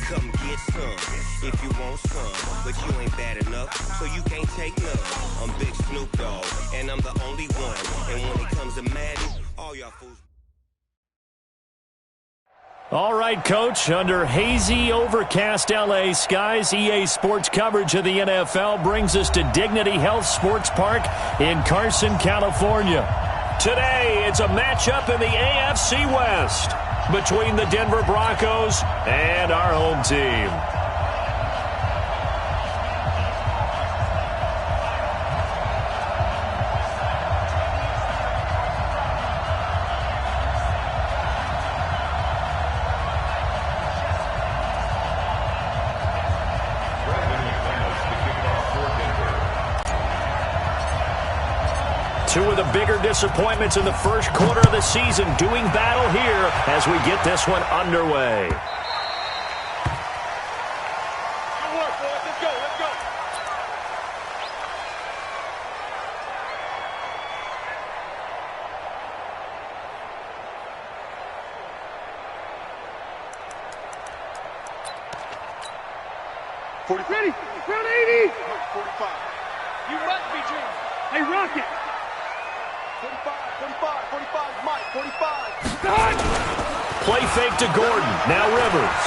come get some if you want some, but you ain't bad enough, so you can't take none. I'm Big Snoop Dogg, and I'm the only one. And when it comes to Madden, all y'all fools. All right, Coach, under hazy, overcast L.A. skies, EA Sports coverage of the NFL brings us to Dignity Health Sports Park in Carson, California. Today, it's a matchup in the AFC West between the Denver Broncos and our home team. Two of the bigger disappointments in the first quarter of the season doing battle here as we get this one underway. Good work, boys. Let's go. Let's go. Ready? Round 80. 45. You must be James. Hey, Rocket. 45, Mike, 45. Done! Play fake to Gordon. Now Rivers.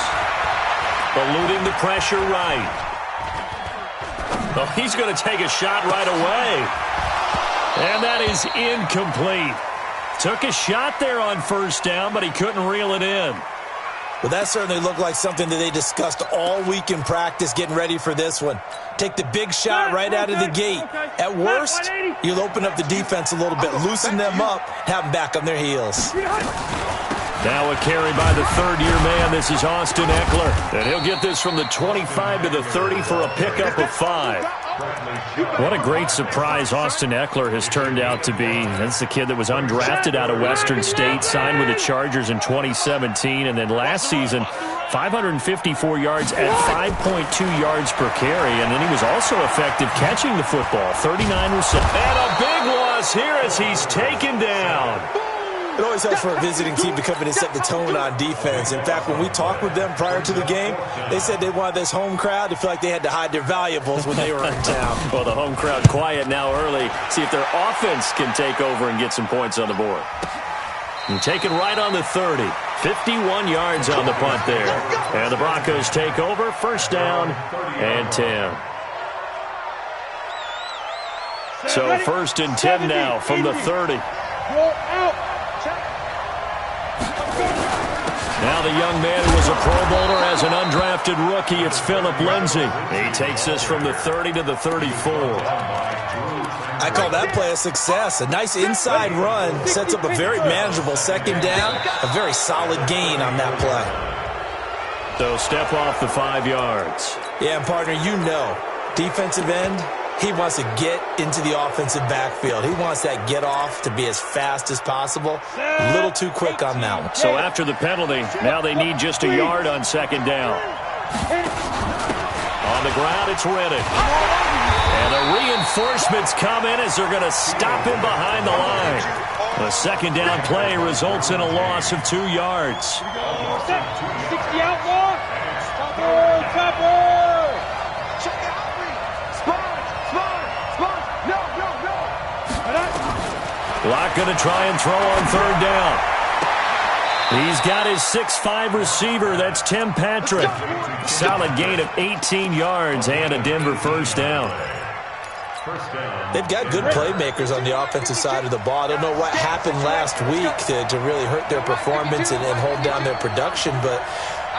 Eluding the pressure right. Oh, he's going to take a shot right away. And that is incomplete. Took a shot there on first down, but he couldn't reel it in. Well, that certainly looked like something that they discussed all week in practice getting ready for this one. Take the big shot right out of the gate. At worst, you'll open up the defense a little bit, loosen them up, have them back on their heels. Now a carry by the third-year man. This is Austin Eckler. And he'll get this from the 25 to the 30 for a pickup of 5. What a great surprise Austin Eckler has turned out to be. That's the kid that was undrafted out of Western State, signed with the Chargers in 2017, and then last season, 554 yards at 5.2 yards per carry, and then he was also effective catching the football, 39 receptions. And a big loss here as he's taken down. It always helps for a visiting team to come in and set the tone on defense. In fact, when we talked with them prior to the game, they said they wanted this home crowd to feel like they had to hide their valuables when they were in town. Well, the home crowd quiet now early. See if their offense can take over and get some points on the board. And taken right on the 30. 51 yards on the punt there. And the Broncos take over. First down and 10. So first and 10 now from the 30. Now the young man who was a Pro Bowler as an undrafted rookie, it's Phillip Lindsay. He takes this from the 30 to the 34. I call that play a success. A nice inside run sets up a very manageable second down, a very solid gain on that play. So step off the 5 yards. Yeah, and partner, you know, defensive end, he wants to get into the offensive backfield. He wants that get off to be as fast as possible. A little too quick on that one. So after the penalty, now they need just a yard on second down. On the ground, it's Riddick. And the reinforcements come in as they're going to stop him behind the line. The second down play results in a loss of 2 yards. 60 outlaw. Cover. Locke going to try and throw on third down. He's got his 6'5 receiver. That's Tim Patrick. Solid gain of 18 yards and a Denver first down. They've got good playmakers on the offensive side of the ball. I don't know what happened last week to really hurt their performance and hold down their production, but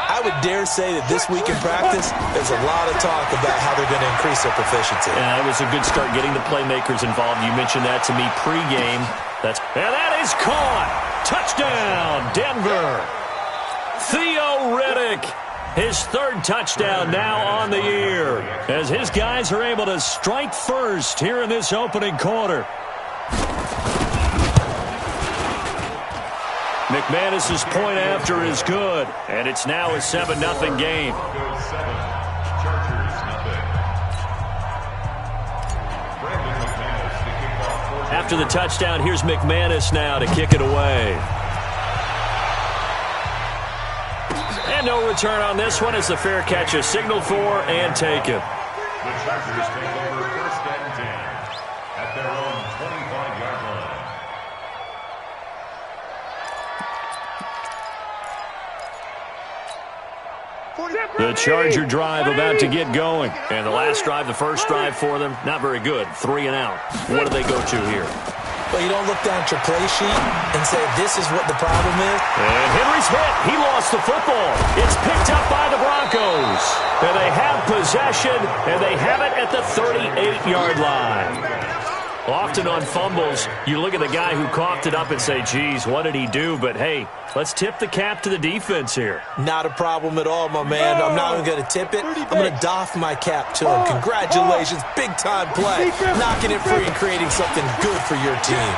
I would dare say that this week in practice, there's a lot of talk about how they're going to increase their proficiency. Yeah, it was a good start getting the playmakers involved. You mentioned that to me pregame. And that is caught. Touchdown, Denver. Theo Riddick, his third touchdown now on the year, as his guys are able to strike first here in this opening quarter. McManus's point after is good, and it's now a 7-0 game. After the touchdown, here's McManus now to kick it away. And no return on this one as the fair catch is signaled for and taken. The Chargers take over 1st and 10 at their own 25-yard line. The Charger drive about to get going. And the last drive, the first drive for them, not very good. 3 and out. What do they go to here? Well, you don't look down at your play sheet and say, this is what the problem is. And Henry's hit. He lost the football. It's picked up by the Broncos. And they have possession, and they have it at the 38-yard line. Often on fumbles, you look at the guy who coughed it up and say, geez, what did he do? But, hey, let's tip the cap to the defense here. Not a problem at all, my man. I'm not even going to tip it. I'm going to doff my cap to him. Congratulations. Big-time play. Knocking it free and creating something good for your team.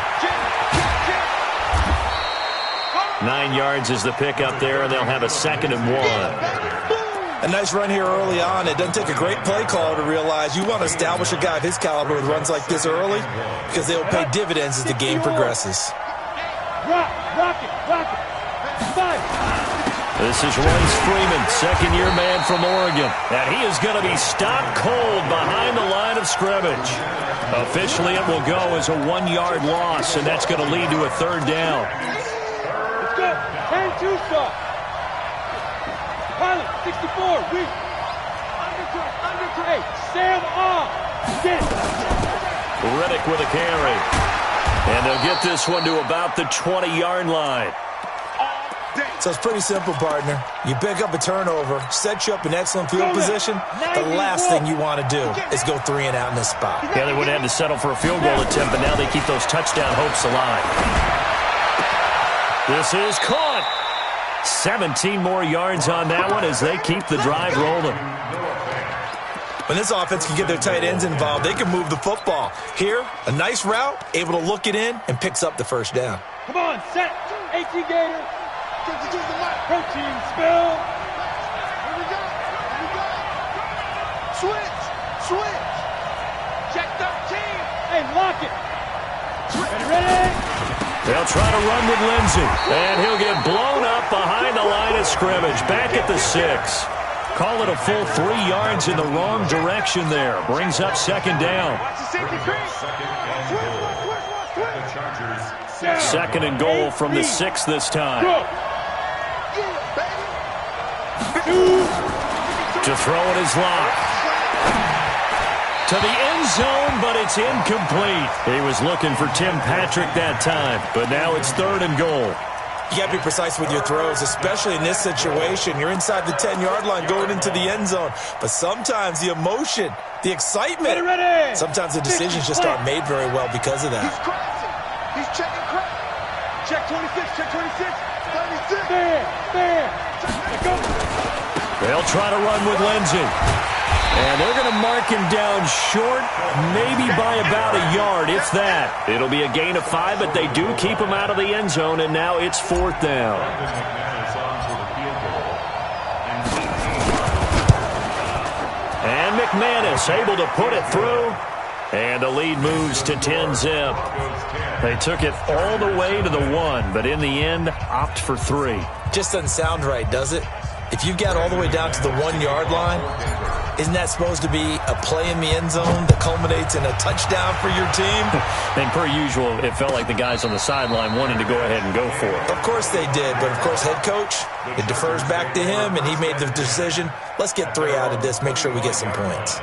9 yards is the pick up there, and they'll have a 2nd and 1. A nice run here early on. It doesn't take a great play caller to realize you want to establish a guy of his caliber with runs like this early because they will pay dividends as the game progresses. Rock it. This is Royce Freeman, second-year man from Oregon. And he is going to be stopped cold behind the line of scrimmage. Officially, it will go as a 1-yard loss, and that's going to lead to a 3rd down. Let's go. 10-2 stop. Pilot, 64, weak. Under 8, Sam off. Get it. Riddick with a carry. And they'll get this one to about the 20-yard line. So it's pretty simple, partner. You pick up a turnover, set you up in excellent field position. The last thing you want to do is go 3 and out in this spot. Yeah, they would have had to settle for a field goal attempt, but now they keep those touchdown hopes alive. This is caught. 17 more yards on that one as they keep the drive rolling. When this offense can get their tight ends involved, they can move the football. Here, a nice route, able to look it in, and picks up the 1st down. Come on, set. 18 Gator. Protein spill. Here we go. Switch. Check 13. Hey, lock it. Ready? They'll try to run with Lindsey, and he'll get blown up behind the line of scrimmage, back at the 6. Call it a full 3 yards in the wrong direction there. Brings up 2nd down. 2nd and goal from the 6 this time. To throw it is locked. To the end zone, but it's incomplete. He was looking for Tim Patrick that time, but now it's 3rd and goal. You got to be precise with your throws, especially in this situation. You're inside the 10-yard line going into the end zone. But sometimes the emotion, the excitement, sometimes the decisions just aren't made very well because of that. He's checking crap. Check 26, check 26. 36. There. Let's go. They'll try to run with Lindsey. And they're going to mark him down short, maybe by about a yard, if that. It'll be a gain of 5, but they do keep him out of the end zone, and now it's 4th down. And McManus able to put it through, and the lead moves to 10-zip. They took it all the way to the 1, but in the end, opt for 3. Just doesn't sound right, does it? If you got all the way down to the 1-yard line, isn't that supposed to be a play in the end zone that culminates in a touchdown for your team? And per usual, it felt like the guys on the sideline wanted to go ahead and go for it. Of course they did, but of course head coach, it defers back to him, and he made the decision, let's get 3 out of this, make sure we get some points.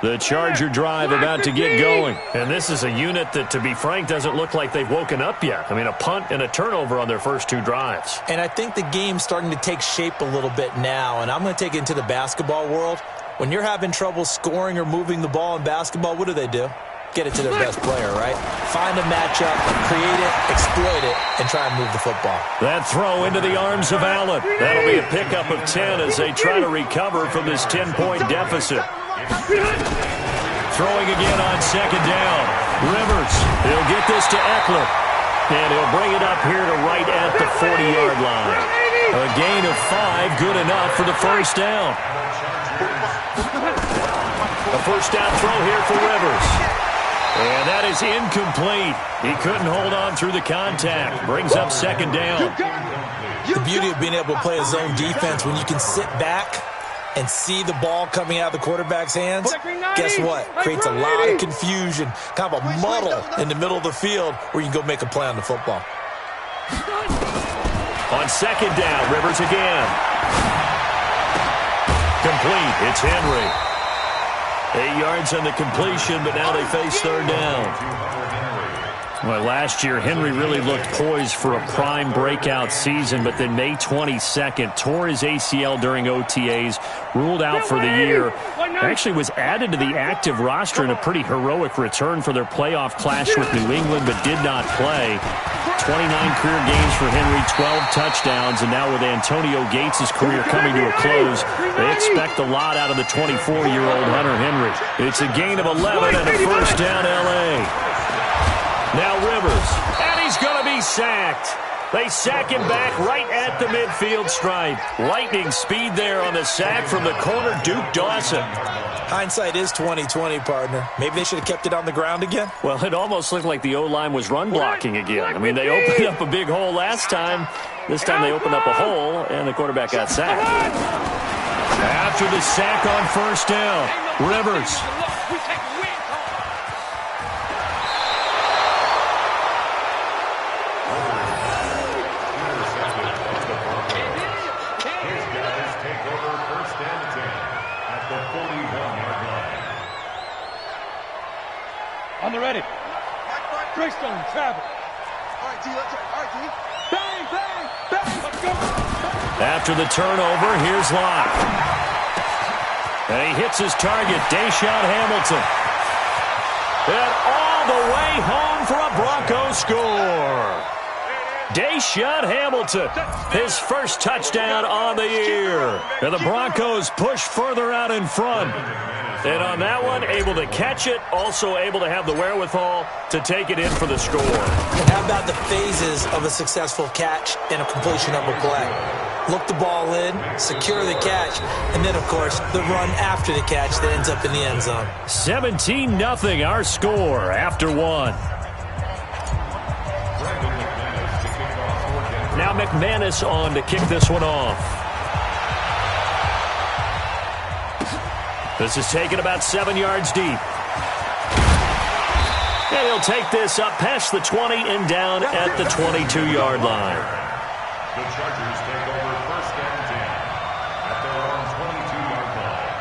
The Charger drive about to get going. And this is a unit that, to be frank, doesn't look like they've woken up yet. I mean, a punt and a turnover on their first 2 drives. And I think the game's starting to take shape a little bit now. And I'm going to take it into the basketball world. When you're having trouble scoring or moving the ball in basketball, what do? Get it to their best player, right? Find a matchup, create it, exploit it, and try and move the football. That throw into the arms of Allen. That'll be a pickup of 10 as they try to recover from this 10-point deficit. Throwing again on 2nd down. Rivers, he'll get this to Eckler. And he'll bring it up here to right at the 40-yard line. A gain of 5, good enough for the first down. A first down throw here for Rivers. And that is incomplete. He couldn't hold on through the contact. Brings up second down. The beauty of being able to play a zone defense when you can sit back and see the ball coming out of the quarterback's hands, guess what? Creates a lot of confusion, kind of a muddle in the middle of the field where you can go make a play on the football. On second down, Rivers again. Complete. It's Henry. 8 yards on the completion, but now they face third down. Well, last year, Henry really looked poised for a prime breakout season, but then May 22nd, tore his ACL during OTAs, ruled out for the year. Actually was added to the active roster in a pretty heroic return for their playoff clash with New England, but did not play. 29 career games for Henry, 12 touchdowns, and now with Antonio Gates' career coming to a close, they expect a lot out of the 24-year-old Hunter Henry. It's a gain of 11 and a first down L.A. Now Rivers, and he's going to be sacked. They sack him back right at the midfield stripe. Lightning speed there on the sack from the corner, Duke Dawson. Hindsight is 20/20, partner. Maybe they should have kept it on the ground again. Well, it almost looked like the O-line was run blocking again. I mean, they opened up a big hole last time. This time they opened up a hole, and the quarterback got sacked. After the sack on first down, Rivers. On the ready. Greystone, travel. All right, D, let's go. All right, D. Bang, bang, bang. Let's go. After the turnover, here's Locke. And he hits his target, Deshaun Hamilton. And all the way home for a Broncos score. Deshaun Hamilton, his first touchdown on the year. And the Broncos push further out in front. And on that one, able to catch it, also able to have the wherewithal to take it in for the score. And how about the phases of a successful catch and a completion of a play? Look the ball in, secure the catch, and then, of course, the run after the catch that ends up in the end zone. 17-0 our score after one. Now McManus on to kick this one off. This is taken about 7 yards deep. And he'll take this up past the 20 and down at the 22-yard line. The Chargers take over first and 10 at their own 22-yard line.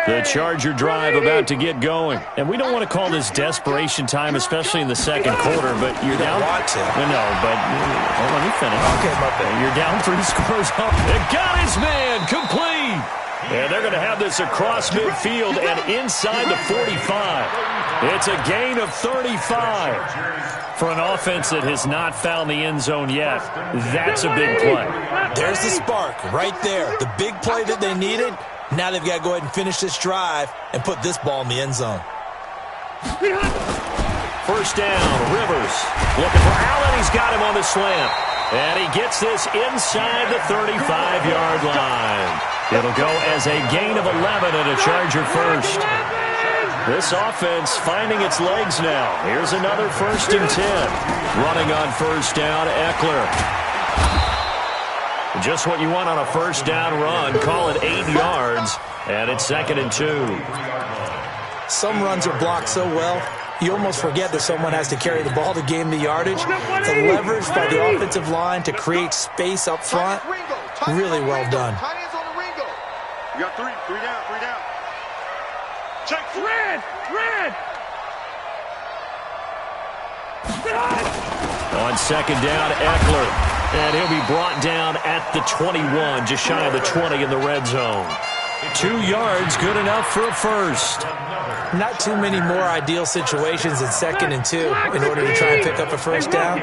The Charger drive about to get going. And we don't want to call this desperation time, especially in the second quarter, but you're down. No, but let me finish. Okay, my bad. You're down 3 scores up. It got his man complete. And they're going to have this across midfield and inside the 45. It's a gain of 35. For an offense that has not found the end zone yet, that's a big play. There's the spark right there. The big play that they needed. Now they've got to go ahead and finish this drive and put this ball in the end zone. First down, Rivers. Looking for Allen. He's got him on the slant. And he gets this inside the 35-yard line. It'll go as a gain of 11 and a Charger first. This offense finding its legs now. Here's another 1st and 10. Running on first down, Eckler. Just what you want on a first down run. Call it 8 yards, and it's 2nd and 2. Some runs are blocked so well, you almost forget that someone has to carry the ball to gain the yardage. The leverage by the offensive line to create space up front, really well done. You got 3 down. Check, red. On second down, Eckler. And he'll be brought down at the 21, just shy of the 20 in the red zone. 2 yards, good enough for a first. Not too many more ideal situations in 2nd and 2 in order to try and pick up a first down.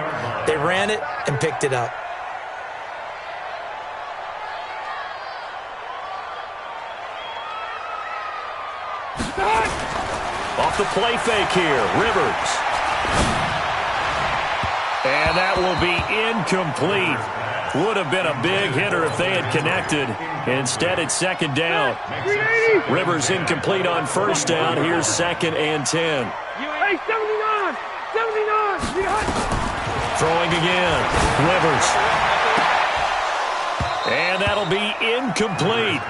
They ran it and picked it up. Off the play fake here, Rivers. And that will be incomplete. Would have been a big hitter if they had connected. Instead, it's second down. Rivers incomplete on first down. Here's 2nd and 10. Hey, 79! 79! Throwing again. Rivers. And that'll be incomplete.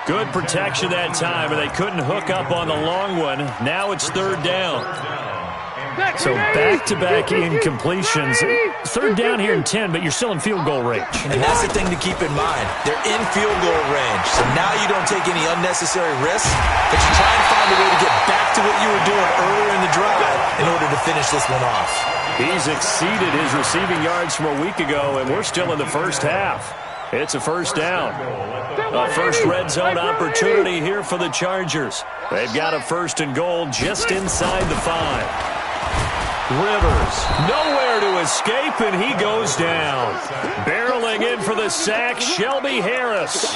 Good protection that time, and they couldn't hook up on the long one. Now it's 3rd down. So back-to-back incompletions. 3rd down here in 10, but you're still in field goal range. And that's the thing to keep in mind. They're in field goal range. So now you don't take any unnecessary risks, but you try and find a way to get back to what you were doing earlier in the drive in order to finish this one off. He's exceeded his receiving yards from a week ago, and we're still in the first half. It's a first down. A first red zone opportunity here for the Chargers. They've got a 1st and goal just inside the 5. Rivers, nowhere to escape, and he goes down. Barreling in for the sack, Shelby Harris.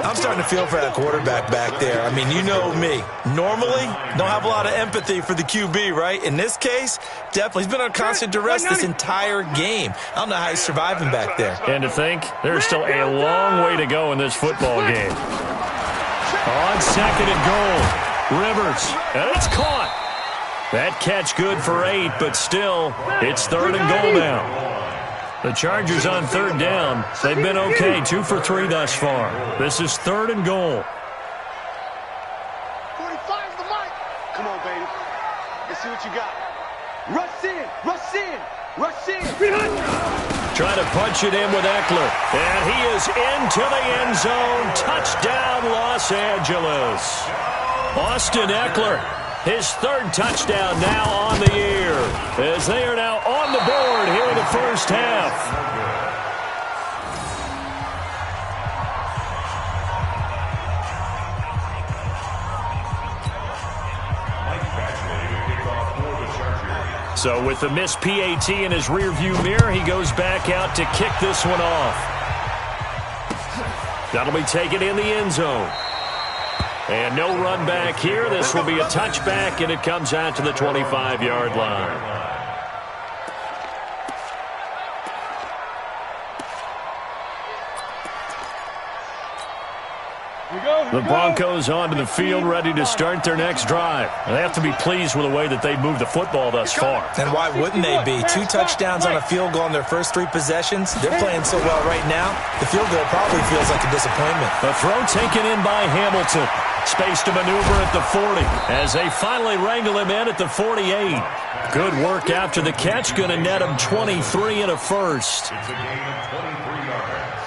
I'm starting to feel for that quarterback back there. I mean, you know me. Normally, don't have a lot of empathy for the QB, right? In this case, definitely. He's been on constant duress this entire game. I don't know how he's surviving back there. And to think, there's still a long way to go in this football game. On 2nd and goal, Rivers, and it's caught. That catch good for 8, but still, it's 3rd and goal now. The Chargers on 3rd down. They've been okay, 2 for 3 thus far. This is 3rd and goal. 45's the mic. Come on, baby. Let's see what you got. Rush in, rush in, rush in. Trying to punch it in with Eckler. And he is into the end zone. Touchdown, Los Angeles. Austin Eckler. His 3rd touchdown now on the year, as they are now on the board here in the first half. So with the missed PAT in his rearview mirror, he goes back out to kick this one off. That'll be taken in the end zone. And no run back here. This will be a touchback, and it comes out to the 25-yard line. The Broncos onto the field, ready to start their next drive. They have to be pleased with the way that they've moved the football thus far. And why wouldn't they be? 2 touchdowns on a field goal in their first 3 possessions. They're playing so well right now, the field goal probably feels like a disappointment. A throw taken in by Hamilton. Space to maneuver at the 40 as they finally wrangle him in at the 48. Good work after the catch. Going to net him 23 and a first. It's a gain of 23 yards.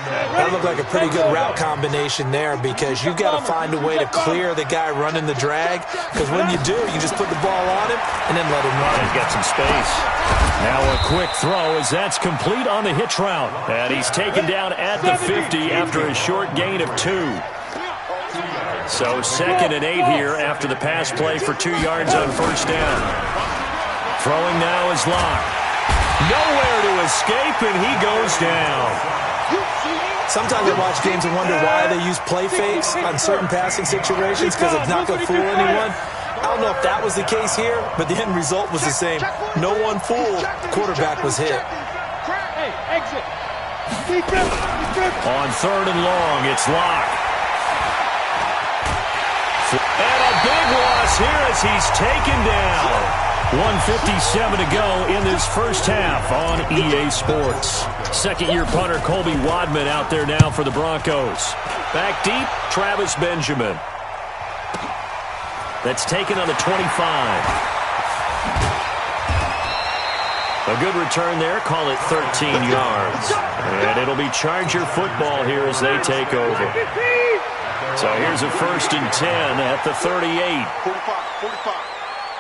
That looked like a pretty good route combination there because you've got to find a way to clear the guy running the drag, because when you do, you just put the ball on him and then let him run. He's got some space. Now a quick throw as that's complete on the hitch route. And he's taken down at the 50 after a short gain of 2. So 2nd and 8 here after the pass play for 2 yards on first down. Throwing now is Locke. Nowhere to escape, and he goes down. Sometimes I watch games and wonder why they use play fakes on certain passing situations, because it's not going to fool anyone. I don't know if that was the case here, but the end result was the same. No one fooled. The quarterback was hit. Hey, exit. On 3rd and long, it's Locke. And a big loss here as he's taken down. 1:57 to go in this first half on EA Sports. Second-year punter Colby Wadman out there now for the Broncos. Back deep, Travis Benjamin. That's taken on the 25. A good return there, call it 13 yards. And it'll be Charger football here as they take over. So here's a 1st and 10 at the 38. 45.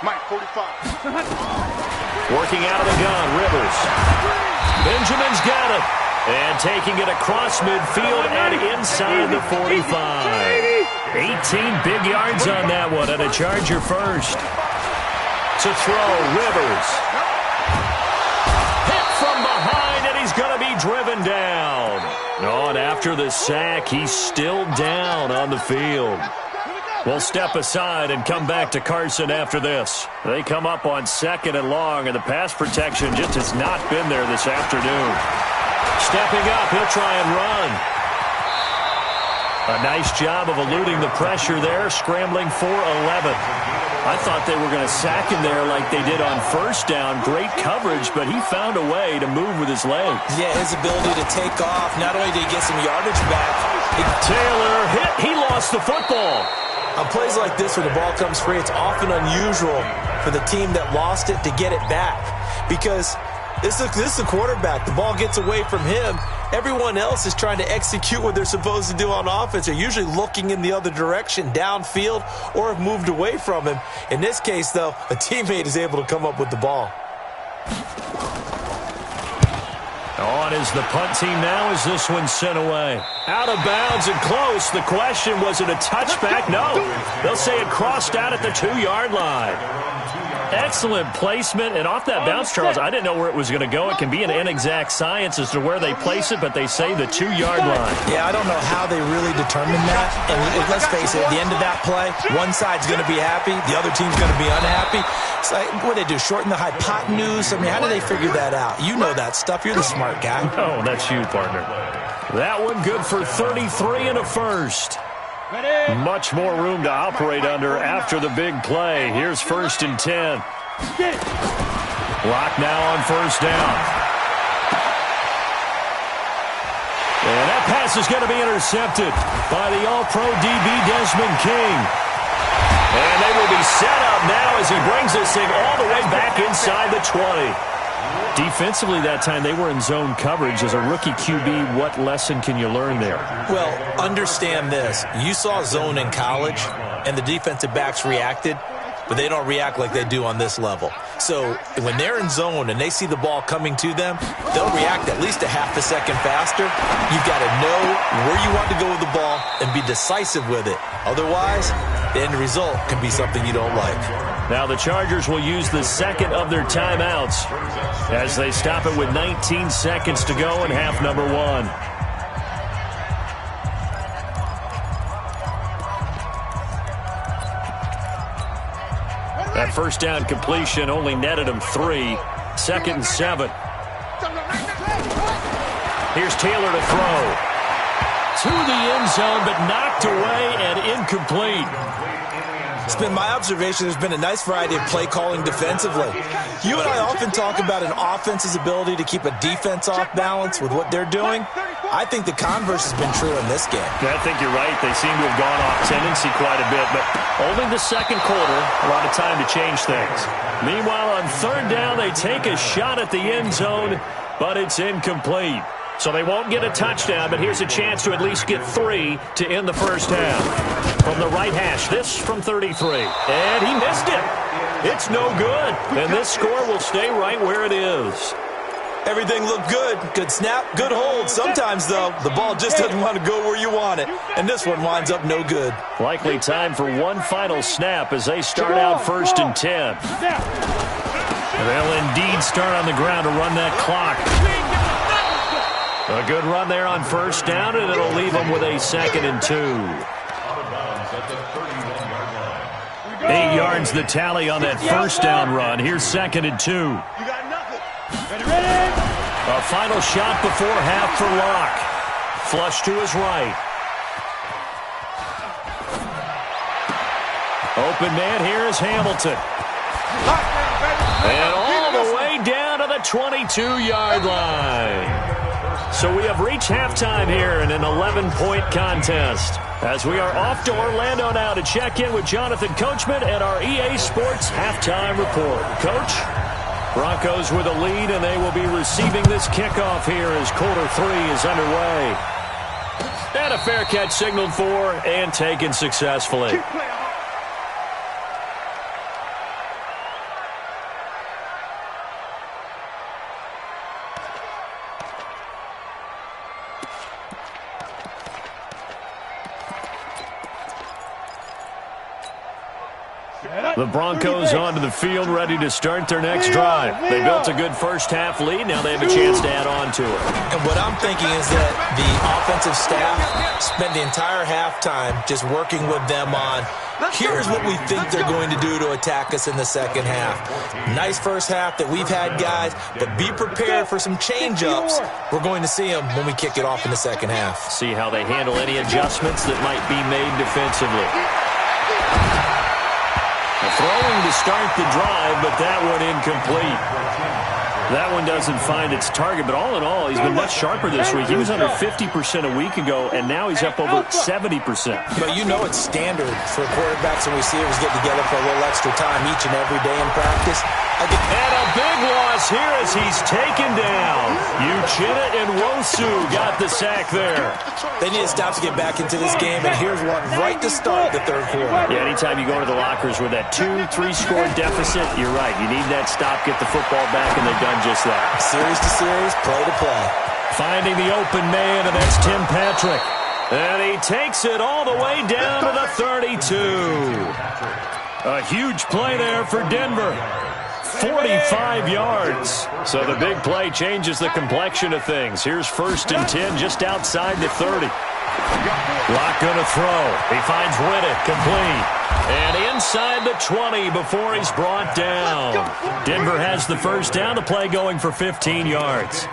Mike, 45. Working out of the gun, Rivers. Benjamin's got it. And taking it across midfield and inside the 45. 18 big yards on that one, and a Charger first. To throw, Rivers. Hit from behind, and he's going to be driven down. Oh, and after the sack, he's still down on the field. We'll step aside and come back to Carson after this. They come up on 2nd and long, and the pass protection just has not been there this afternoon. Stepping up, he'll try and run. A nice job of eluding the pressure there, scrambling for 11. I thought they were going to sack him there like they did on 1st down. Great coverage, but he found a way to move with his legs. Yeah, his ability to take off. Not only did he get some yardage back. Taylor hit. He lost the football. On plays like this where the ball comes free, it's often unusual for the team that lost it to get it back. Because this is the quarterback. The ball gets away from him. Everyone else is trying to execute what they're supposed to do on offense. They're usually looking in the other direction, downfield, or have moved away from him. In this case, though, a teammate is able to come up with the ball. On is the punt team now as this one's sent away. Out of bounds and close. The question, was it a touchback? No. They'll say it crossed out at the 2-yard line. Excellent placement, and off that bounce, Charles, I didn't know where it was going to go. It can be an inexact science as to where they place it, but they say the 2-yard line. Yeah, I don't know how they really determined that. And let's face it, at the end of that play, one side's going to be happy, the other team's going to be unhappy. It's like, what do they do, shorten the hypotenuse? I mean, how do they figure that out? You know that stuff. You're the smart guy. Oh, that's you, partner. That one good for 33 and a first. Much more room to operate under after the big play. Here's 1st and 10. Lock now on 1st down. And that pass is going to be intercepted by the All-Pro DB Desmond King. And they will be set up now as he brings this thing all the way back inside the 20. Defensively that time, they were in zone coverage. As a rookie QB, what lesson can you learn there? Well, understand this. You saw zone in college, and the defensive backs reacted, but they don't react like they do on this level. So when they're in zone and they see the ball coming to them, they'll react at least a half a second faster. You've got to know where you want to go with the ball and be decisive with it. Otherwise, the end result can be something you don't like. Now the Chargers will use the 2nd of their timeouts as they stop it with 19 seconds to go in half number 1. That 1st down completion only netted him 3. 2nd and 7. Here's Taylor to throw. To the end zone, but knocked away and incomplete. It's been my observation there's been a nice variety of play calling defensively. You and I often talk about an offense's ability to keep a defense off balance with what they're doing. I think the converse has been true in this game. Yeah, I think you're right. They seem to have gone off tendency quite a bit, but only the 2nd quarter, a lot of time to change things. Meanwhile, on 3rd down, they take a shot at the end zone, but it's incomplete. So they won't get a touchdown, but here's a chance to at least get 3 to end the 1st half. From the right hash, this from 33. And he missed it. It's no good. And this score will stay right where it is. Everything looked good. Good snap, good hold. Sometimes, though, the ball just doesn't want to go where you want it. And this one winds up no good. Likely time for one final snap as they start out 1st and 10. They'll indeed start on the ground to run that clock. A good run there on 1st down, and it'll leave them with a 2nd and 2. 8 yards the tally on that 1st down run. Here's 2nd and 2. A final shot before half for Locke. Flush to his right. Open man here is Hamilton. And all the way down to the 22-yard line. So we have reached halftime here in an 11-point contest. As we are off to Orlando now to check in with Jonathan Coachman and our EA Sports halftime report. Coach, Broncos with a lead, and they will be receiving this kickoff here as quarter 3 is underway. And a fair catch signaled for and taken successfully. The Broncos onto the field ready to start their next drive. They built a good first-half lead. Now they have a chance to add on to it. And what I'm thinking is that the offensive staff spent the entire halftime just working with them on, here's what we think they're going to do to attack us in the second half. Nice first half that we've had, guys, but be prepared for some change-ups. We're going to see them when we kick it off in the second half. See how they handle any adjustments that might be made defensively. Throwing to start the drive, but that one incomplete. That one doesn't find its target, but all in all, he's been much sharper this week. He was under 50% a week ago, and now he's up over 70%. But you know it's standard for quarterbacks and receivers get together for a little extra time each and every day in practice. And a big loss here as he's taken down. Uchenna and Wosu got the sack there. They need to stop to get back into this game, and here's one right to start the third quarter. Yeah, anytime you go to the lockers with that 2-3 score deficit, you're right. You need that stop, get the football back, and they've done just that. Series to series, play to play. Finding the open man, and that's Tim Patrick. And he takes it all the way down to the 32. A huge play there for Denver. 45 yards. So the big play changes the complexion of things. Here's 1st and 10 just outside the 30. Locke going to throw. He finds Riddick, complete. And inside the 20 before he's brought down. Denver has the first down, the play going for 15 yards.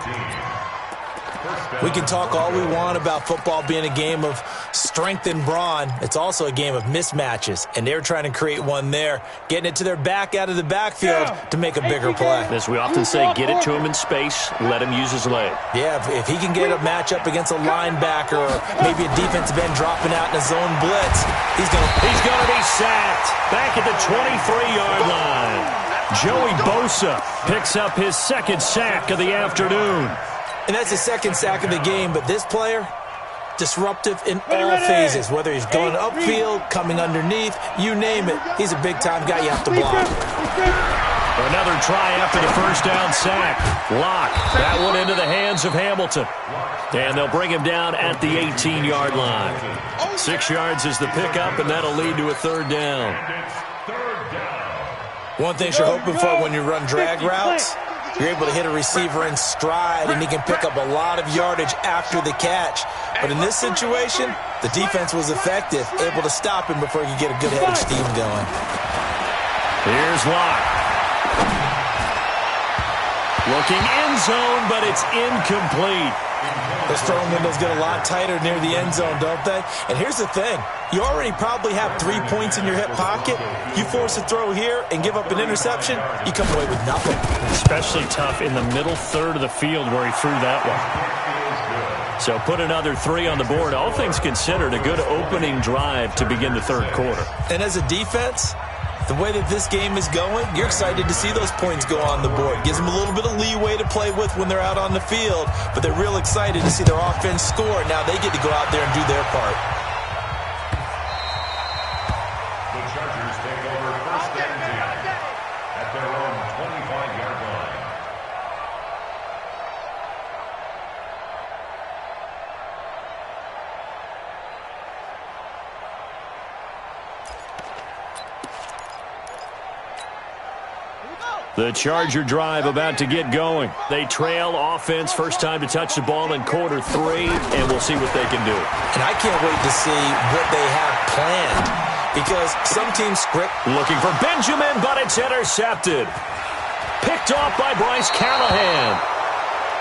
We can talk all we want about football being a game of strength and brawn. It's also a game of mismatches, and they're trying to create one there, getting it to their back out of the backfield to make a bigger play. As we often say, get it to him in space, let him use his leg. Yeah, if he can get a matchup against a linebacker or maybe a defensive end dropping out in a zone blitz, he's going to be sacked back at the 23-yard line. Joey Bosa picks up his second sack of the afternoon. And that's the second sack of the game, but this player, disruptive in all phases, whether he's going upfield, coming underneath, you name it. He's a big-time guy you have to block. Another try after the first down sack. Locke, that one into the hands of Hamilton. And they'll bring him down at the 18-yard line. 6 yards is the pickup, and that'll lead to a third down. One thing you're hoping for when you run drag routes, you're able to hit a receiver in stride, and he can pick up a lot of yardage after the catch. But in this situation, the defense was effective, able to stop him before he could get a good head of steam going. Here's Locke. Looking end zone, but it's incomplete. Those throwing windows get a lot tighter near the end zone, don't they? And here's the thing. You already probably have 3 points in your hip pocket. You force a throw here and give up an interception, you come away with nothing. Especially tough in the middle third of the field where he threw that one. So put another 3 on the board. All things considered, a good opening drive to begin the third quarter. And as a defense, the way that this game is going, you're excited to see those points go on the board. Gives them a little bit of leeway to play with when they're out on the field, but they're real excited to see their offense score. Now they get to go out there and do their part. The Chargers take over 1st and 10 at their own 25-yard line. The Charger drive about to get going. They trail offense, first time to touch the ball in quarter 3, and we'll see what they can do. And I can't wait to see what they have planned, because some teams script. Looking for Benjamin, but it's intercepted. Picked off by Bryce Callahan.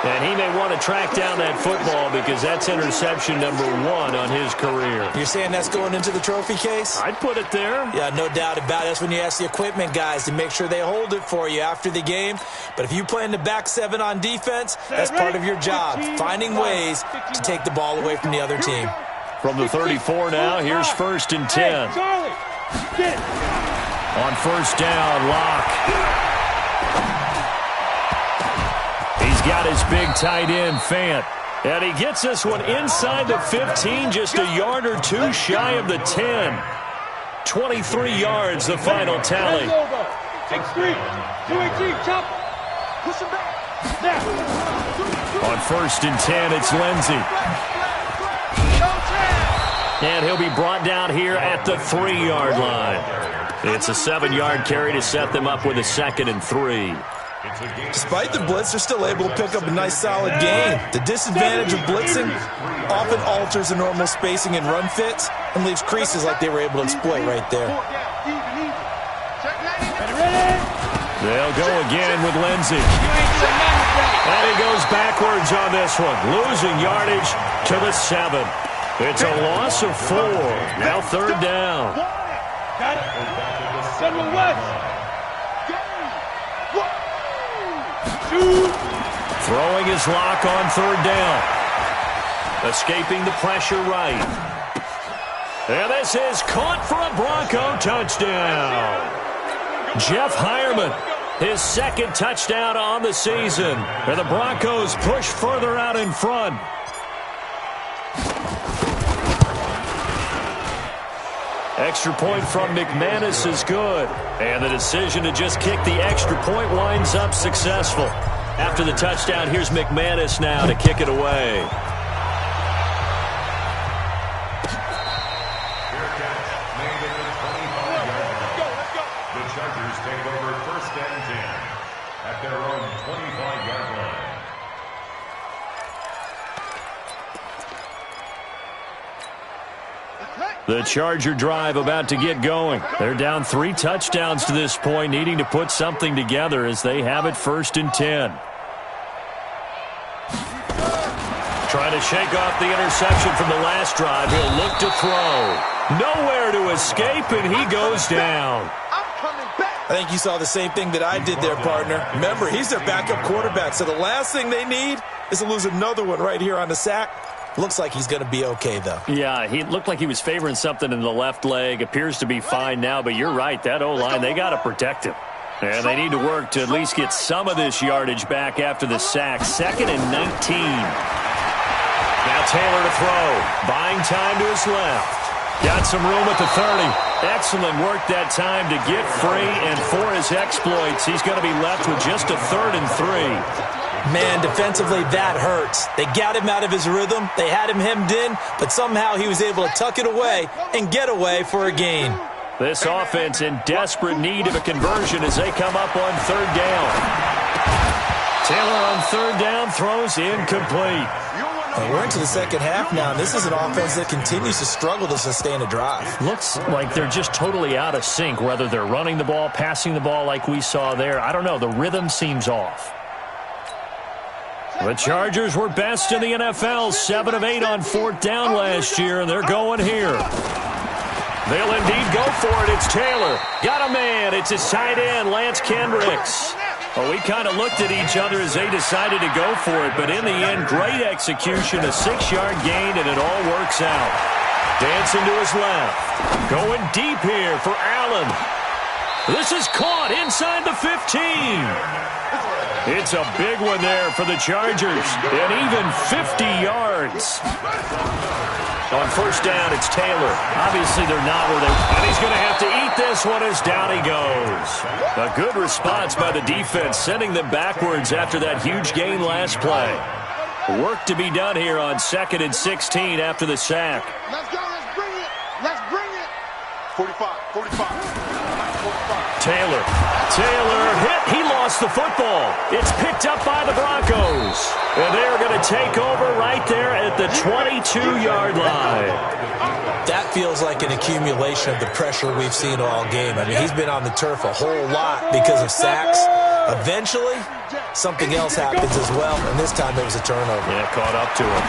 And he may want to track down that football because that's interception number 1 on his career. You're saying that's going into the trophy case? I'd put it there. Yeah, no doubt about it. That's when you ask the equipment guys to make sure they hold it for you after the game. But if you play in the back 7 on defense, that's part of your job, finding ways to take the ball away from the other team. From the 34 now, here's 1st and 10. On first down, Locke. Got his big tight end, Fant. And he gets this one inside the 15, just a yard or 2 shy of the 10. 23 yards, the final tally. On 1st and 10, it's Lindsey. And he'll be brought down here at the 3-yard line. It's a 7-yard carry to set them up with a 2nd and 3. Despite the blitz, they're still able to pick up a nice, solid gain. The disadvantage of blitzing often alters the normal spacing and run fits and leaves creases like they were able to exploit right there. They'll go again with Lindsey. And he goes backwards on this one, losing yardage to the 7. It's a loss of 4. Now 3rd down. Got it. Central West. Throwing his lock on 3rd down. Escaping the pressure right. And this is caught for a Bronco touchdown. Jeff Hireman, his 2nd touchdown on the season. And the Broncos push further out in front. Extra point from McManus is good. And the decision to just kick the extra point winds up successful. After the touchdown, here's McManus now to kick it away. The Chargers take over 1st and 10 at their own 25-yard line. The Charger drive about to get going. They're down 3 touchdowns to this point, needing to put something together as they have it 1st and 10. Trying to shake off the interception from the last drive. He'll look to throw. Nowhere to escape, and he goes down. I think you saw the same thing that I did there, partner. Remember, he's their backup quarterback, so the last thing they need is to lose another one right here on the sack. Looks like he's going to be okay, though. Yeah, he looked like he was favoring something in the left leg. Appears to be fine now, but you're right. That O-line, they got to protect him. And they need to work to at least get some of this yardage back after the sack. 2nd and 19. Now Taylor to throw. Buying time to his left. Got some room at the 30. Excellent work that time to get free, and for his exploits, he's going to be left with just a 3rd and 3. Man, defensively, that hurts. They got him out of his rhythm. They had him hemmed in, but somehow he was able to tuck it away and get away for a gain. This offense in desperate need of a conversion as they come up on 3rd down. Taylor on 3rd down throws incomplete. And we're into the 2nd half now, and this is an offense that continues to struggle to sustain a drive. Looks like they're just totally out of sync, whether they're running the ball, passing the ball like we saw there. I don't know. The rhythm seems off. The Chargers were best in the NFL, 7 of 8 on 4th down last year, and they're going here. They'll indeed go for it. It's Taylor. Got a man. It's his tight end, Lance Kendricks. Well, we kind of looked at each other as they decided to go for it, but in the end, great execution, a 6-yard gain, and it all works out. Dancing to his left. Going deep here for Allen. This is caught inside the 15. It's a big one there for the Chargers, and even 50 yards. On 1st down, it's Taylor. Obviously, they're not where they... And he's going to have to eat this one as down he goes. A good response by the defense, sending them backwards after that huge gain last play. Work to be done here on 2nd and 16 after the sack. Let's go. Let's bring it. Let's bring it. 45. Taylor hit. He lost the football. It's picked up by the Broncos. And they're going to take over right there at the 22-yard line. That feels like an accumulation of the pressure we've seen all game. I mean, he's been on the turf a whole lot because of sacks. Eventually, something else happens as well, and this time it was a turnover. Yeah, caught up to him.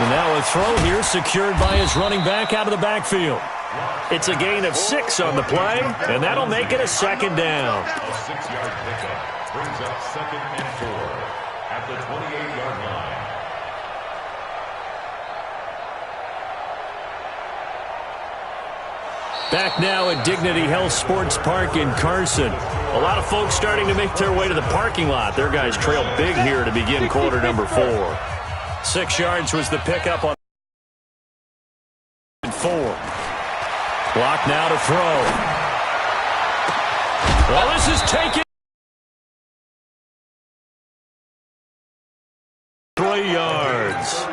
And now a throw here secured by his running back out of the backfield. It's a gain of 6 on the play, and that'll make it a 2nd down. A 6-yard pickup brings up 2nd and 4 at the 28-yard line. Back now at Dignity Health Sports Park in Carson. A lot of folks starting to make their way to the parking lot. Their guys trail big here to begin quarter number 4. 6 yards was the pickup on 4. Clock now to throw. Well, this is taken. 3 yards.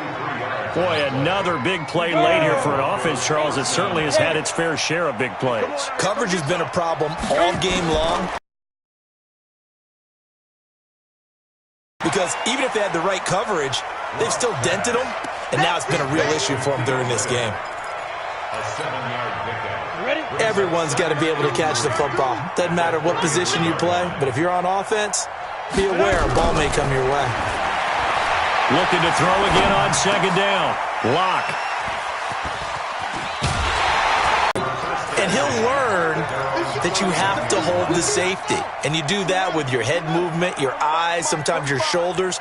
Boy, another big play late here for an offense, Charles. It certainly has had its fair share of big plays. Coverage has been a problem all game long. Because even if they had the right coverage, they've still dented them, and now it's been a real issue for them during this game. A 7-yard pickup. Everyone's got to be able to catch the football. Doesn't matter what position you play, but if you're on offense, be aware a ball may come your way. Looking to throw again on second down. Lock. And he'll learn that you have to hold the safety. And you do that with your head movement, your eyes, sometimes your shoulders.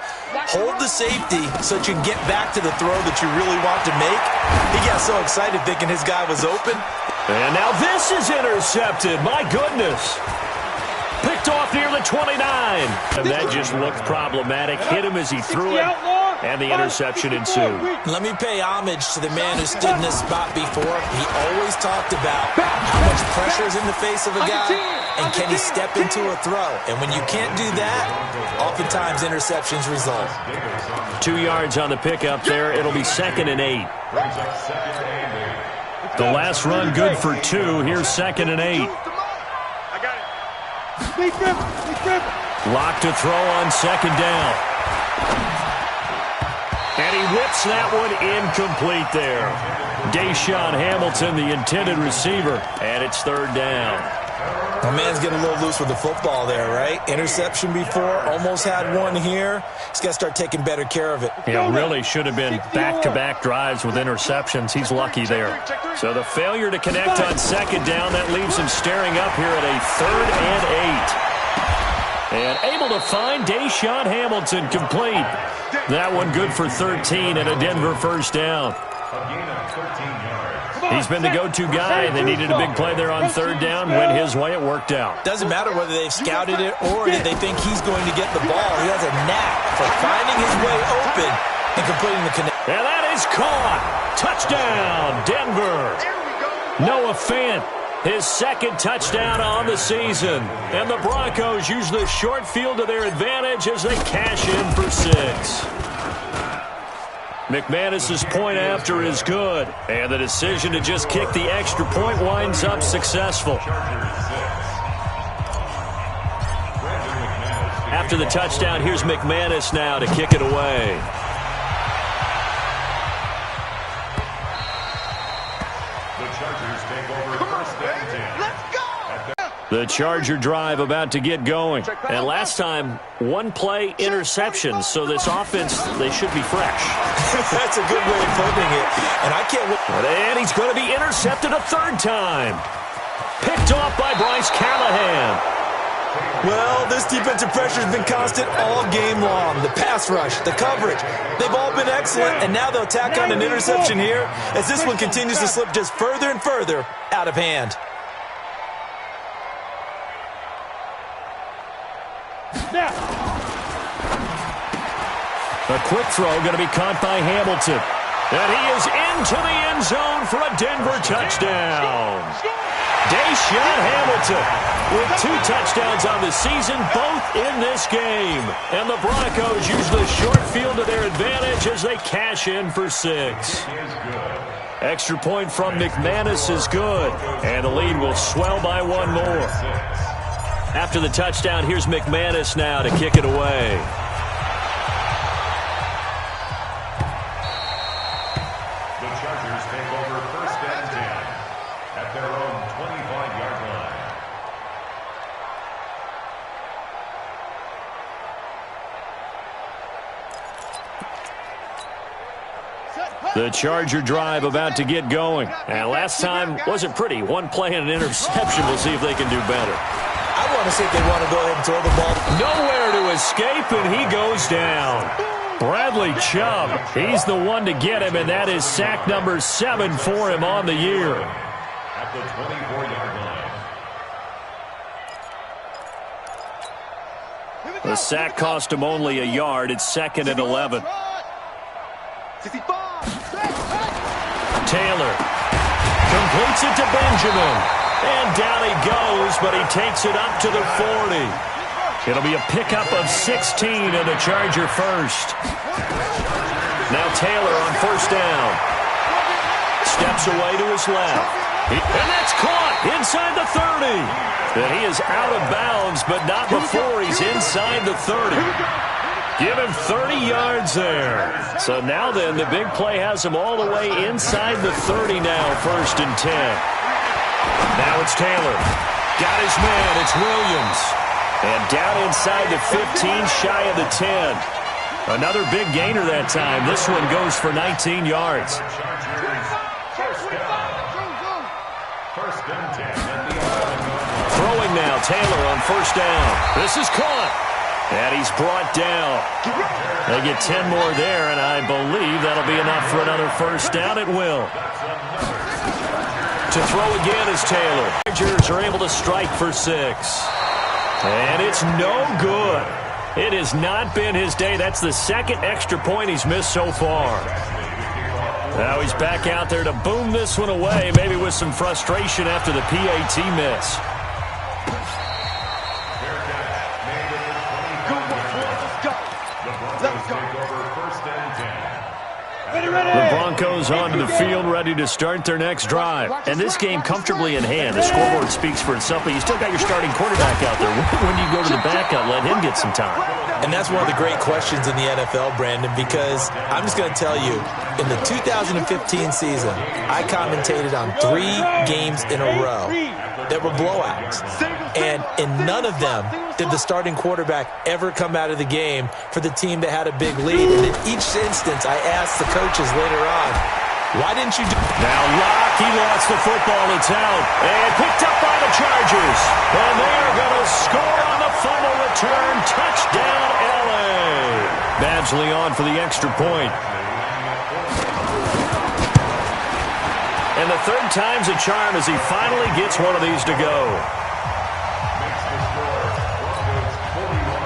Hold the safety so that you can get back to the throw that you really want to make. He got so excited thinking his guy was open. And now this is intercepted. My goodness. Picked off near the 29. And that just looked problematic. Hit him as he threw it. And the interception ensued. Let me pay homage to the man who stood in this spot before. He always talked about how much pressure is in the face of a guy and can he step into a throw. And when you can't do that, oftentimes interceptions result. 2 yards on the pickup there. It'll be 2nd and 8. The last run good for 2. Here's 2nd and 8. Lock to throw on second down. And he whips that one incomplete there. Deshaun Hamilton, the intended receiver, and it's 3rd down. My man's getting a little loose with the football there, right? Interception before, almost had one here. He's got to start taking better care of it. Yeah, really should have been back-to-back drives with interceptions. He's lucky there. So the failure to connect on second down, that leaves him staring up here at a 3rd and 8. And able to find Deshaun Hamilton complete. That one good for 13 and a Denver first down. He's been the go-to guy. They needed a big play there on 3rd down. Went his way. It worked out. Doesn't matter whether they've scouted it or did they think he's going to get the ball. He has a knack for finding his way open and completing the connect. And that is caught. Touchdown, Denver. Noah Fant. His 2nd touchdown on the season. And the Broncos use the short field to their advantage as they cash in for 6. McManus's point after is good. And the decision to just kick the extra point winds up successful. After the touchdown, here's McManus now to kick it away. The Charger drive about to get going. And last time, 1 play interception. So this offense, they should be fresh. That's a good way of putting it. And I can't wait. And he's going to be intercepted a 3rd time. Picked off by Bryce Callahan. Well, this defensive pressure has been constant all game long. The pass rush, the coverage, they've all been excellent. And now they'll tack on an interception here as this one continues to slip just further and further out of hand. A quick throw going to be caught by Hamilton. And he is into the end zone for a Denver touchdown. Deshaun Hamilton with 2 touchdowns on the season, both in this game. And the Broncos use the short field to their advantage as they cash in for 6. Extra point from McManus is good. And the lead will swell by 1 more. After the touchdown, here's McManus now to kick it away. The Chargers take over 1st and 10 at their own 25-yard line. The Charger drive about to get going. And last time wasn't pretty. 1 play and an interception. We'll see if they can do better. I want to see if they want to go ahead and throw the ball. Nowhere to escape, and he goes down. Bradley Chubb, he's the one to get him, and that is sack number 7 for him on the year. At the 24-yard line. The sack cost him only a yard. It's 2nd and 11. Taylor completes it to Benjamin. And down he goes, but he takes it up to the 40. It'll be a pickup of 16 and the Charger first. Now Taylor on first down. Steps away to his left. And that's caught inside the 30. And he is out of bounds, but not before he's inside the 30. Give him 30 yards there. So now then, the big play has him all the way inside the 30 now, 1st and 10. Now it's Taylor. Got his man. It's Williams. And down inside the 15, shy of the 10. Another big gainer that time. This one goes for 19 yards. Throwing now, Taylor on first down. This is caught. And he's brought down. They get 10 more there, and I believe that'll be enough for another first down. It will. To throw again is Taylor. Chargers are able to strike for 6. And it's no good. It has not been his day. That's the second extra point he's missed so far. Now he's back out there to boom this one away, maybe with some frustration after the PAT miss. The Broncos onto the field, ready to start their next drive. And this game comfortably in hand. The scoreboard speaks for itself, but you still got your starting quarterback out there. When do you go to the backup, let him get some time? And that's one of the great questions in the NFL, Brandon, because I'm just going to tell you, in the 2015 season, I commentated on 3 games in a row that were blowouts. And in none of them did the starting quarterback ever come out of the game for the team that had a big lead. And in each instance, I asked the coaches later on, why didn't you do... Now Locke, he lost the football. It's out. And picked up by the Chargers. And they're going to score on the fumble return. Touchdown, L.A. Badgley on for the extra point. And the third time's a charm as he finally gets one of these to go.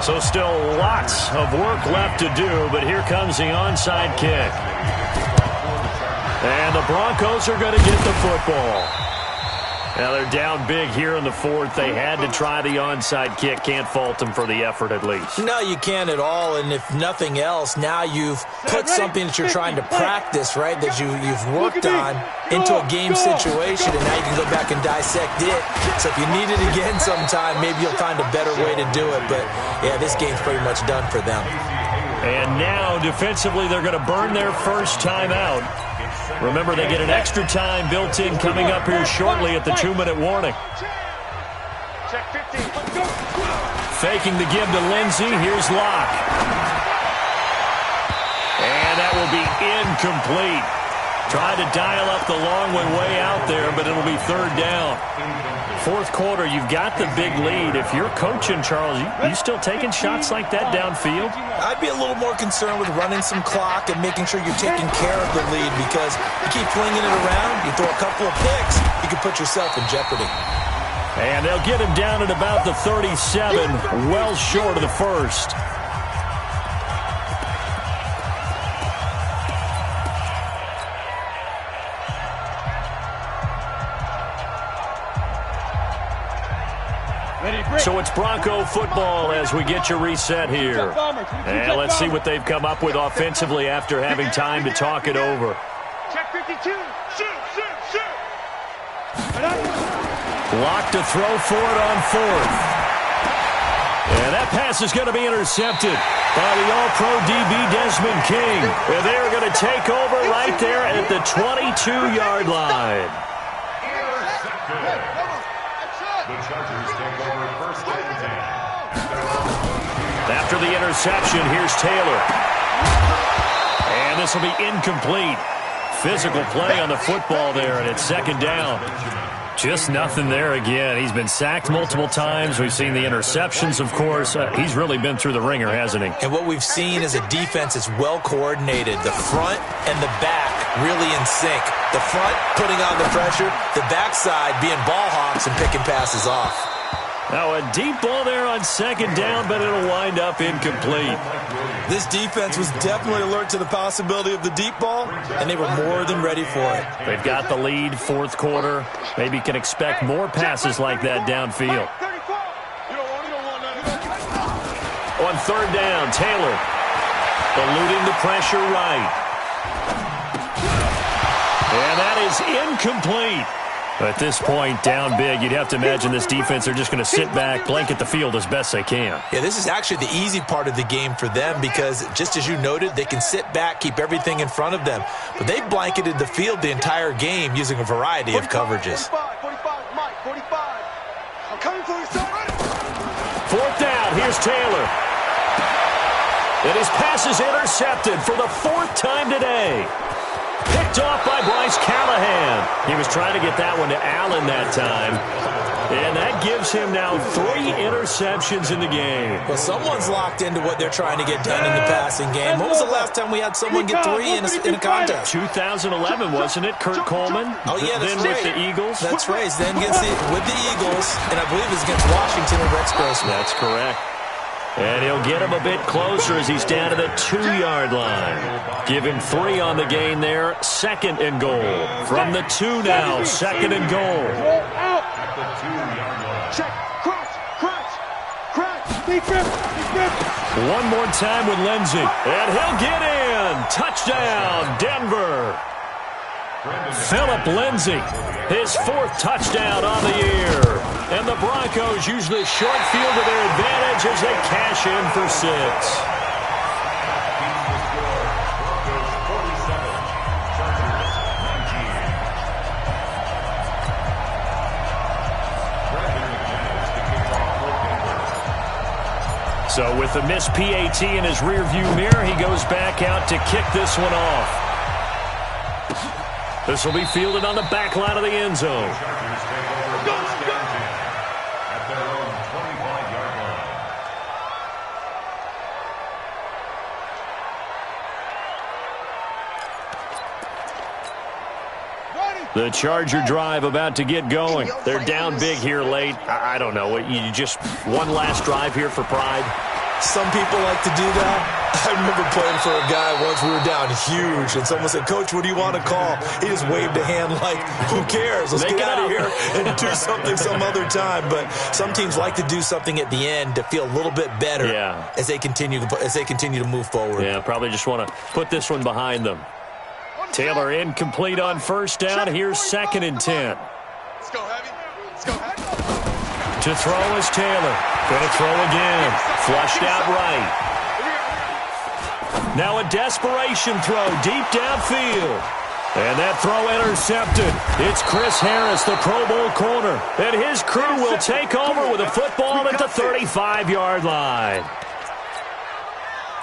So still lots of work left to do, but here comes the onside kick. And the Broncos are going to get the football. Now they're down big here in the 4th. They had to try the onside kick. Can't fault them for the effort at least. No, you can't at all. And if nothing else, now you've put something that you're trying to practice, right, that you've worked on into a game situation, and now you can go back and dissect it. So if you need it again sometime, maybe you'll find a better way to do it. But, yeah, this game's pretty much done for them. And now, defensively, they're going to burn their first time out. Remember, they get an extra time built in coming up here shortly at the 2-minute warning. Faking the give to Lindsey. Here's Locke. And that will be incomplete. Tried to dial up the long way out there, but it'll be 3rd down. 4th quarter, you've got the big lead. If you're coaching, Charles, you still taking shots like that downfield? I'd be a little more concerned with running some clock and making sure you're taking care of the lead, because you keep flinging it around, you throw a couple of picks, you can put yourself in jeopardy. And they'll get him down at about the 37, well short of the 1st. So it's Bronco football as we get you reset here. And let's see what they've come up with offensively after having time to talk it over. Check 52. Shoot. Lock to throw for it on 4th. And that pass is going to be intercepted by the All-Pro DB Desmond King. And they're going to take over right there at the 22-yard line. The Chargers take over 1st and 10. After the interception, here's Taylor. And this will be incomplete. Physical play on the football there, and it's 2nd down. Just nothing there again. He's been sacked multiple times. We've seen the interceptions, of course. He's really been through the ringer, hasn't he? And what we've seen is a defense that's well coordinated. The front and the back really in sync. The front putting on the pressure, the backside being ball hawks and picking passes off. Now a deep ball there on 2nd down, but it'll wind up incomplete. This defense was definitely alert to the possibility of the deep ball, and they were more than ready for it. They've got the lead, 4th quarter. Maybe can expect more passes like that downfield. On 3rd down, Taylor eluding the pressure right. And that is incomplete. At this point, down big, you'd have to imagine this defense are just going to sit back, blanket the field as best they can. Yeah, this is actually the easy part of the game for them because, just as you noted, they can sit back, keep everything in front of them. But they blanketed the field the entire game using a variety of coverages. 45, Mike, 45. I'm coming for you, son. Fourth down, here's Taylor. And his pass is intercepted for the fourth time today. Picked off by Bryce Callahan. He was trying to get that one to Allen that time. And that gives him now 3 interceptions in the game. Well, someone's locked into what they're trying to get done in the passing game. When was the last time we had someone get 3 in a contest? 2011, wasn't it? Kurt Coleman? Oh, yeah, that's then right. with the Eagles? That's right. Then with the Eagles, and I believe it was against Washington and Rex Grossman. That's correct. And he'll get him a bit closer as he's down to the 2-yard line. Give him 3 on the gain there. 2nd and goal. From the 2 now, 2nd and goal. At the 2-yard line. Check, crunch. Defense. One more time with Lindsey. And he'll get in. Touchdown, Denver. Philip Lindsey, his 4th touchdown on the year. And the Broncos use the short field to their advantage as they cash in for 6. Keeps the score. Broncos 47, Chargers 19. Brandon McManus to kick off for Denver. So with the missed PAT in his rearview mirror, he goes back out to kick this one off. This will be fielded on the back line of the end zone. The Chargers take over first and 10 at their own 25-yard line. The Charger drive about to get going. They're down big here late. I don't know. You just one last drive here for pride? Some people like to do that. I remember playing for a guy once. We were down huge, and someone said, "Coach, what do you want to call?" He just waved a hand like, "Who cares? Let's get out of here and do something some other time." But some teams like to do something at the end to feel a little bit better as they continue to move forward. Yeah, probably just want to put this one behind them. Taylor incomplete on first down. Here's 2nd and 10. Let's go, heavy. To throw is Taylor. Going to throw again. Flushed out right. Now a desperation throw deep downfield. And that throw intercepted. It's Chris Harris, the Pro Bowl corner. And his crew will take over with a football at the 35-yard line.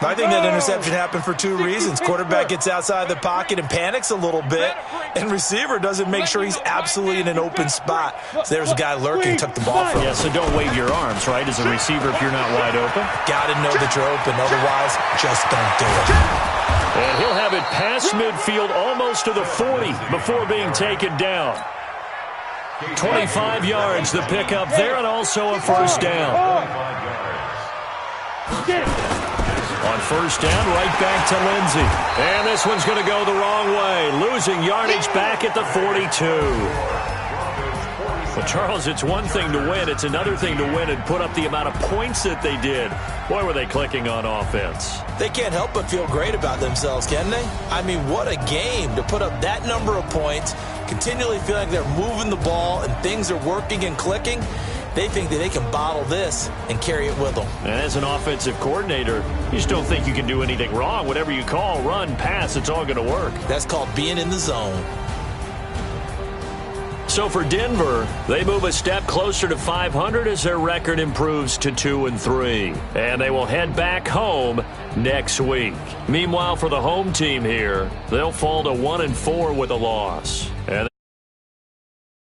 I think that interception happened for 2 reasons. Quarterback gets outside the pocket and panics a little bit, and receiver doesn't make sure he's absolutely in an open spot. So there's a guy lurking, took the ball from him. Yeah, so don't wave your arms, right, as a receiver if you're not wide open. Got to know that you're open. Otherwise, just don't do it. And he'll have it past midfield almost to the 40 before being taken down. 25 yards the pickup there, and also a first down. On first down, right back to Lindsey. And this one's going to go the wrong way. Losing yardage back at the 42. Well, Charles, it's one thing to win. It's another thing to win and put up the amount of points that they did. Boy, were they clicking on offense. They can't help but feel great about themselves, can they? I mean, what a game to put up that number of points, continually feeling like they're moving the ball and things are working and clicking. They think that they can bottle this and carry it with them. And as an offensive coordinator, you just don't think you can do anything wrong. Whatever you call, run, pass, it's all going to work. That's called being in the zone. So for Denver, they move a step closer to 500 as their record improves to 2-3. And they will head back home next week. Meanwhile, for the home team here, they'll fall to 1-4 with a loss.